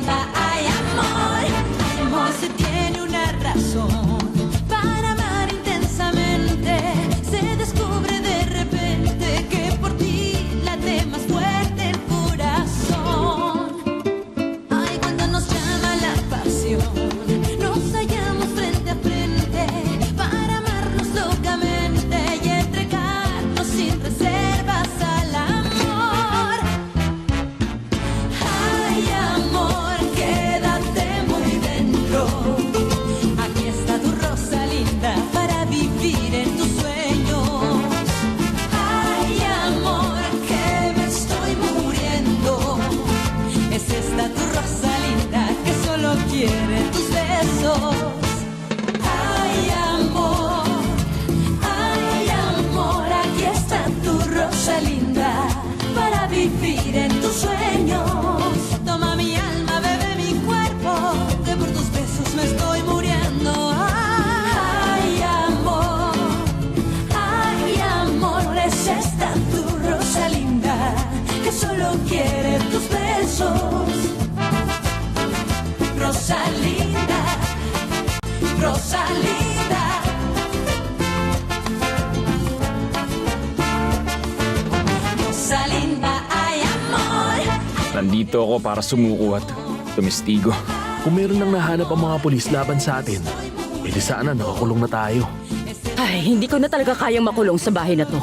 Rosalinda, ay amor, amor se tiene una razón para amar intensamente. Se descubre de repente que por ti late más fuerte el corazón. Ay, cuando nos llama la pasión, nos hallamos frente a frente para amarnos locamente y entregarnos sin reservas al amor. Ay, amor, quédate muy dentro. Aquí está tu Rosalinda para vivir en tus sueños. Ay, amor, que me estoy muriendo. Es esta tu Rosalinda que solo quiere tus besos. Ay, amor, aquí está tu Rosalinda para vivir en tus sueños. Toma mi alma, bebe mi cuerpo, que por tus besos me estoy muriendo. Ay, amor, es esta tu Rosalinda que solo quiere tus besos. Rosalinda, Rosalinda. Rosalinda, ay amor. Nandito ako para sumuko at tumistigo. Kung meron nang nahanap ang mga pulis laban sa atin, edi sana nakakulong na tayo. Ay, hindi ko na talaga kayang makulong sa bahay na to.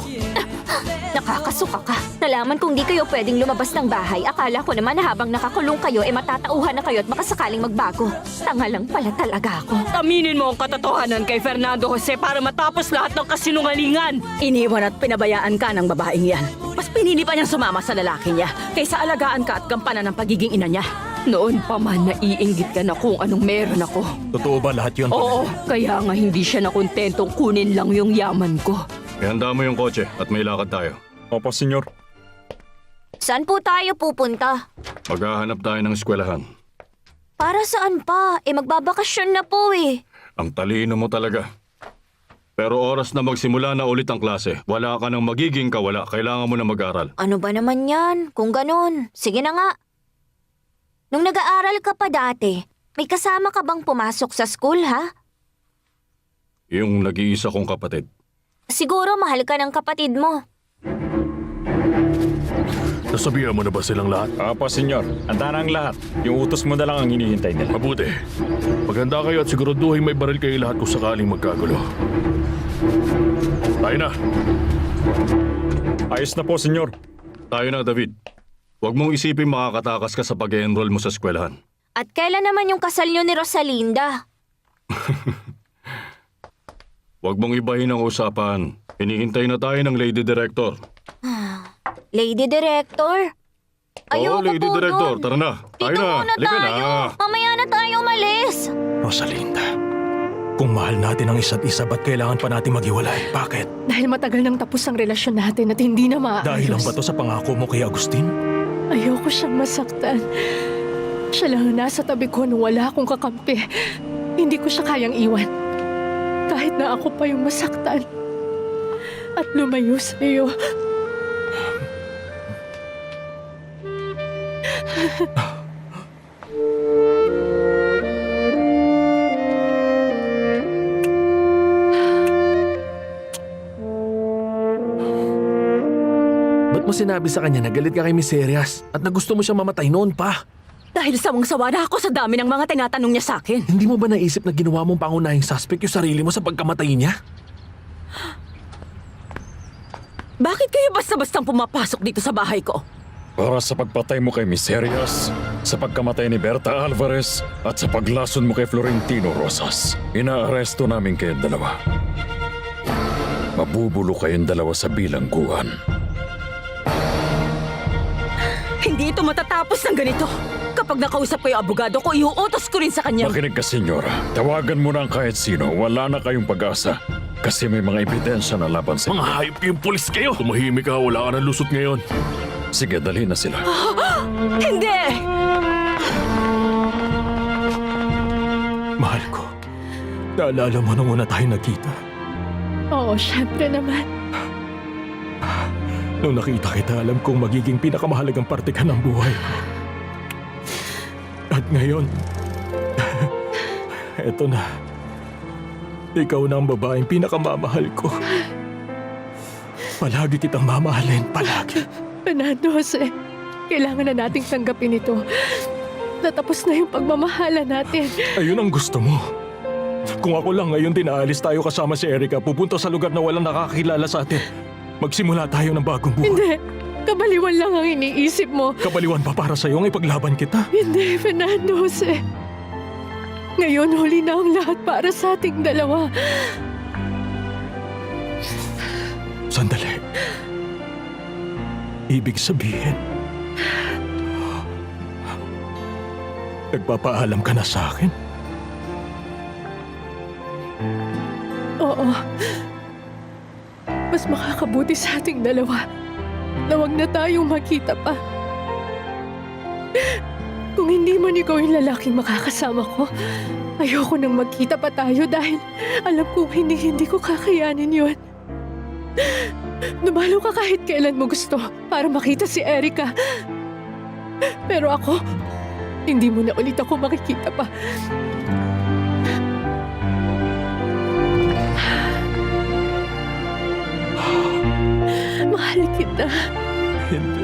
Nakakasuka ka. Nalaman kong di kayo pwedeng lumabas ng bahay. Akala ko naman na habang nakakulong kayo, matatauhan na kayo at makasakaling magbago. Tanga lang pala talaga ako. Aminin mo ang katotohanan kay Fernando Jose para matapos lahat ng kasinungalingan. Iniwan at pinabayaan ka ng babaeng yan. Mas pinili pa niyang sumama sa lalaki niya kaysa alagaan ka at gampanan ng pagiging ina niya. Noon pa man naiinggit ka na kung anong meron ako. Totoo ba lahat yun? Oo, kaya nga hindi siya nakontentong kunin lang yung yaman ko. Ihanda mo yung kotse at may lakad tayo. Opo, senyor. Saan po tayo pupunta? Maghahanap tayo ng eskwelahan. Para saan pa? Magbabakasyon na po eh. Ang talino mo talaga. Pero oras na magsimula na ulit ang klase. Wala ka nang magiging kawala. Kailangan mo na mag-aral. Ano ba naman yan? Kung ganun, sige na nga. Nung nag-aaral ka pa dati, may kasama ka bang pumasok sa school, ha? Yung nag-iisa kong kapatid. Siguro mahal ka ng kapatid mo. Nasabihan mo na ba silang lahat? Opo, senyor. Handa na ang lahat. Yung utos mo na lang ang hinihintay nila. Mabuti. Maghanda kayo at siguraduhin may baril kayo lahat kung sakaling magkagulo. Tayo na. Ayos na po, senyor. Tayo na, David. Huwag mong isipin makakatakas ka sa pag-enroll mo sa eskwelahan. At kailan naman yung kasal niyo ni Rosalinda? Huwag mong ibahin ang usapan. Hinihintay na tayo ng Lady Director. Lady Director? Ayoko Lady po Director, nun. tara na. Tayo Dito na. muna Halika tayo. na. Mamaya na tayo umalis. Rosalinda, kung mahal natin ang isa't isa, ba't kailangan pa natin maghiwalay? Bakit? Dahil matagal nang tapos ang relasyon natin at hindi na maayos. Dahil lang ba to sa pangako mo kay Agustin? Ayoko siyang masaktan. Siya lang ang nasa tabi ko nung wala akong kakampi. Hindi ko siya kayang iwan. Kahit na ako pa yung masaktan. At lumayo sa iyo. Ba't mo sinabi sa kanya na galit ka kay Miss Serias at na gusto mo siyang mamatay noon pa? Dahil sawang-sawa na ako sa dami ng mga tinatanong niya sa akin. Hindi mo ba naisip na ginawa mong pangunahing suspect yung sarili mo sa pagkamatay niya? Bakit kayo basta-bastang pumapasok dito sa bahay ko? Para sa pagpatay mo kay Miserias, sa pagkamatay ni Berta Alvarez, at sa paglason mo kay Florentino Rosas, inaaresto namin kayong dalawa. Mabubulo kayong dalawa sa bilangguan. Hindi ito matatapos ng ganito. Kapag nakausap ko yung abogado ko, iuutos ko rin sa kanya. Makinig ka, senyora. Tawagan mo na ang kahit sino. Wala na kayong pag-asa. Kasi may mga ebidensya na laban sa Mga inyo. hayop yung pulis kayo! Tumahimik ka, wala ka ng lusot ngayon. Sige, dalhin na sila. Hindi! Mahal ko, naalala mo nung una tayo nagkita. Oo, syempre naman. Nung nakita kita, alam kong magiging pinakamahalagang parte ka ng buhay ko. At ngayon, eto na. Ikaw na ang babaeng pinakamamahal ko. Palagi kitang mamahalin, palagi. Fernando Jose, kailangan na nating tanggapin ito. Natapos na yung pagmamahala natin. Ayun ang gusto mo. Kung ako lang ngayon din aalis tayo kasama si Erica, pupunta sa lugar na walang nakakakilala sa atin. Magsimula tayo ng bagong buhay. Hindi. Kabaliwan lang ang iniisip mo. Kabaliwan pa para sa'yo ang ipaglaban kita. Hindi, Fernando Jose. Ngayon, huli na ang lahat para sa ating dalawa. Sandali. Ibig sabihin, nagpapaalam ka na sa akin? Oo. Mas makakabuti sa ating dalawa na wag na tayong makita pa. Kung hindi man ikaw yung lalaking makakasama ko, ayoko nang magkita pa tayo dahil alam kong hindi ko kakayanin yun. Dumalo ka kahit kailan mo gusto para makita si Erica. Pero ako, hindi mo na ulit ako makikita pa. Mahal kita. Hindi.